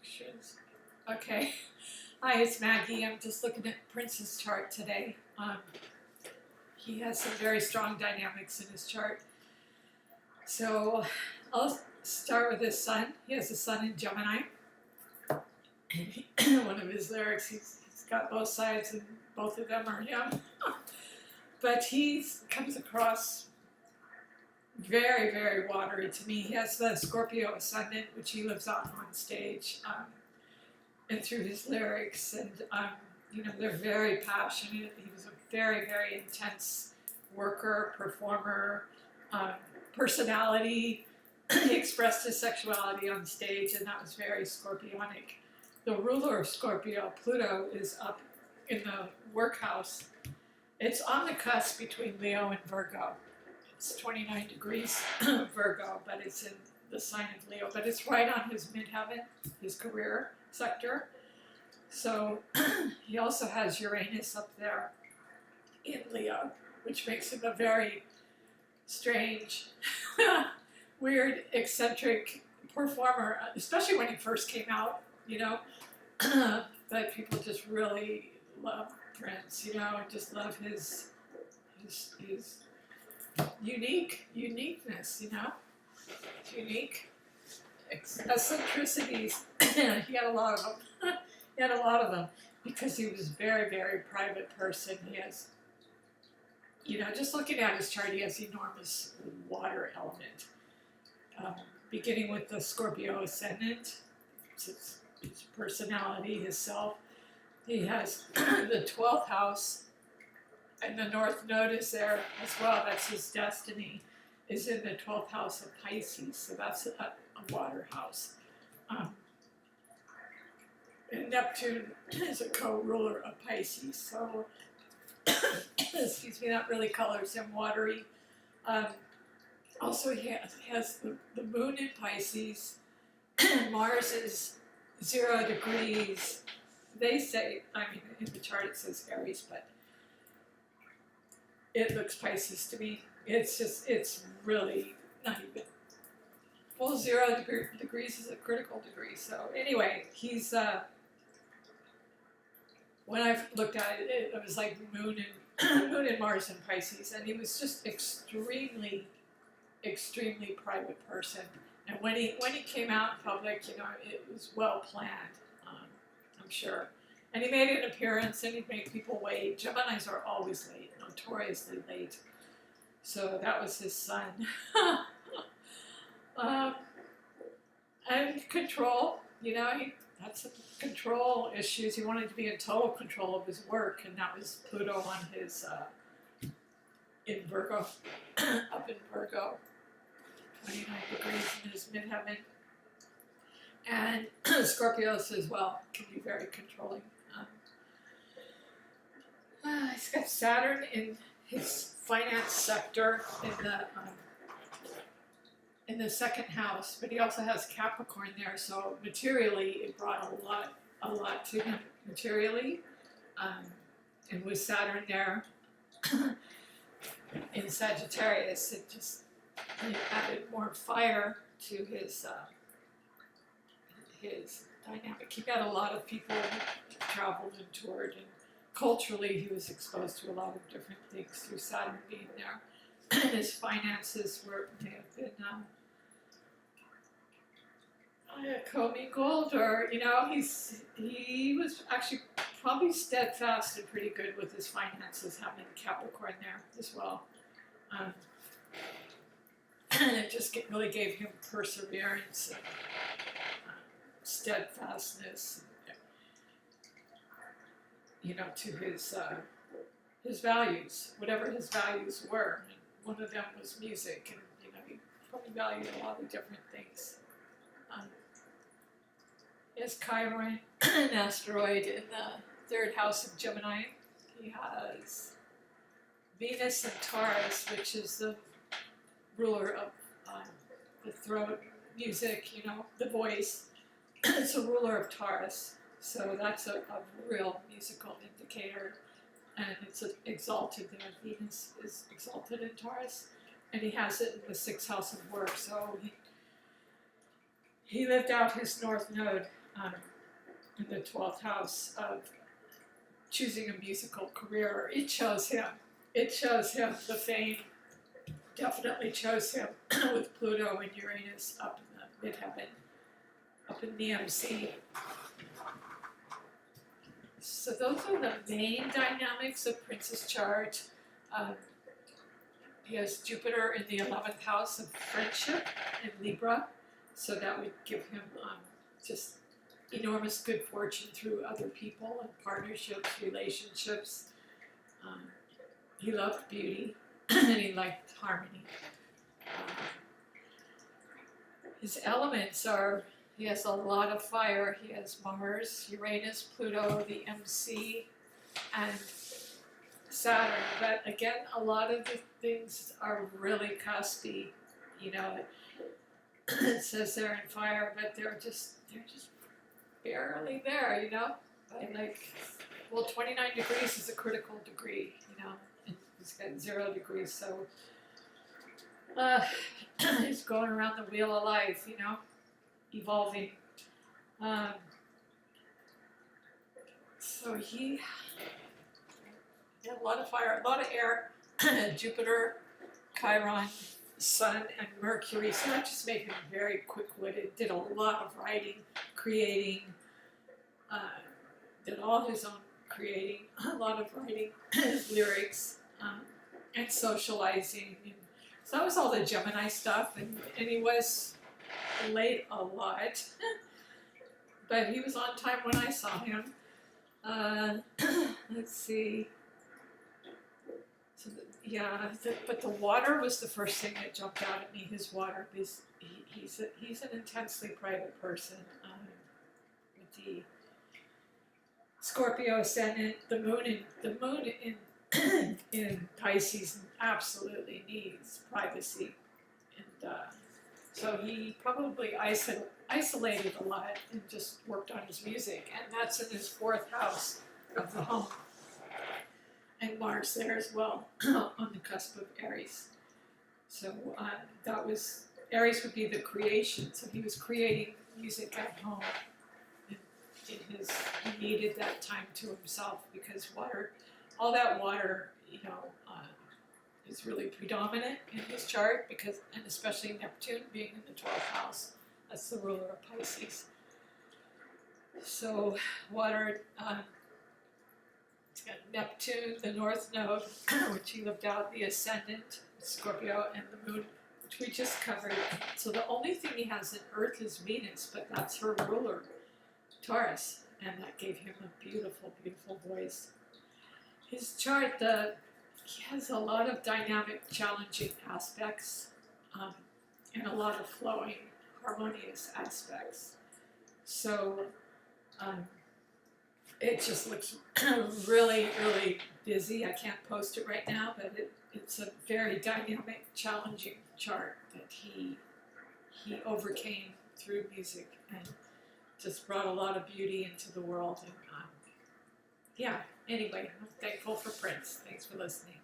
Pictures. Okay. Hi, it's Maggie. I'm just looking at Prince's chart today. He has some very strong dynamics in his chart. So I'll start with his sun. He has a sun in Gemini. One of his lyrics, he's got both sides and both of them are him. But he comes across very, very watery to me. He has the Scorpio ascendant, which he lives on stage, and through his lyrics, and they're very passionate. He was a very, very intense worker, performer, personality. He expressed his sexuality on stage, and that was very Scorpionic. The ruler of Scorpio, Pluto, is up in the workhouse. It's on the cusp between Leo and Virgo. It's 29 degrees Virgo, but it's in the sign of Leo. But it's right on his midheaven, his career sector. So he also has Uranus up there in Leo, which makes him a very strange, weird, eccentric performer, especially when he first came out, But people just really love Prince, and just love his uniqueness, unique eccentricities. He had a lot of them. He had a lot of them because he was a very, very private person. He has, just looking at his chart, he has enormous water element. Beginning with the Scorpio ascendant, it's his personality, his self. He has the 12th house, and the North Node is there as well. That's his destiny, is in the 12th house of Pisces, so that's a water house. And Neptune is a co-ruler of Pisces, so excuse me, that really colors him watery. Also, he has the moon in Pisces, and Mars is 0 degrees. They say, in the chart it says Aries, but it looks Pisces to me. It's really not even. Well, 0 degrees is a critical degree. So anyway, he's, when I looked at it, it was like moon and Mars and Pisces, and he was just extremely private person. And when he came out in public, it was well planned, I'm sure. And he made an appearance, and he'd make people wait. Geminis are always late, notoriously late. So that was his sun. And control, he had some control issues. He wanted to be in total control of his work, and that was Pluto on his, in Virgo, up in Virgo. 29 degrees in his midheaven. And Scorpios as well can be very controlling. He's got Saturn in his finance sector in the second house, but he also has Capricorn there, so materially it brought a lot to him materially. And with Saturn there in Sagittarius, it just added more fire to his dynamic. He met a lot of people, traveled and toured, and culturally he was exposed to a lot of different things through Saturn being there. His finances may have been commingled, or he was actually probably steadfast and pretty good with his finances, having Capricorn there as well. And it just really gave him perseverance and steadfastness, to his values, whatever his values were. And one of them was music, and he probably valued a lot of different things. He has Chiron, an asteroid, in the 3rd house of Gemini. He has Venus in Taurus, which is the ruler of the throat, music, the voice. It's a ruler of Taurus, so that's a real musical indicator, and it's exalted there. Venus is exalted in Taurus, and he has it in the 6th house of work, so he lived out his North Node um, in the 12th house of choosing a musical career. It chose him. It chose him. The fame definitely chose him with Pluto and Uranus up in the midheaven, up in the MC. So those are the main dynamics of Prince's chart. He has Jupiter in the 11th house of friendship in Libra, so that would give him just enormous good fortune through other people and partnerships, relationships. He loved beauty and he liked harmony. His elements are, he has a lot of fire. He has Mars, Uranus, Pluto, the MC, and Saturn. But again, a lot of the things are really cuspy. You know, it says they're in fire, but they're just barely there, you know? Like, well, 29 degrees is a critical degree, you know? And he's got 0 degrees, so he's going around the wheel of life, you know? Evolving. So he had a lot of fire, a lot of air, Jupiter, Chiron, Sun, and Mercury. So that just made him very quick-witted, did a lot of writing, creating, did all his own creating, a lot of writing, lyrics, and socializing. And so that was all the Gemini stuff, and he was late a lot, but he was on time when I saw him. Let's see. So but the water was the first thing that jumped out at me. His water, he's an intensely private person. With the Scorpio ascendant, the moon in Pisces absolutely needs privacy, and so he probably isolated a lot and just worked on his music, and that's in his 4th house of the home. And Mars there as well, on the cusp of Aries. So Aries would be the creation. So he was creating music at home. He needed that time to himself because all that water, you know, is really predominant in his chart and especially Neptune being in the 12th house. That's the ruler of Pisces. So water. It's got Neptune, the North Node, which he lived out, the Ascendant, Scorpio, and the Moon, which we just covered. So the only thing he has in Earth is Venus, but that's her ruler, Taurus, and that gave him a beautiful, beautiful voice. His chart, he has a lot of dynamic, challenging aspects, and a lot of flowing, harmonious aspects. So, it just looks really, really busy. I can't post it right now, but it's a very dynamic, challenging chart that he overcame through music and just brought a lot of beauty into the world. And yeah, anyway, I'm thankful for Prince. Thanks for listening.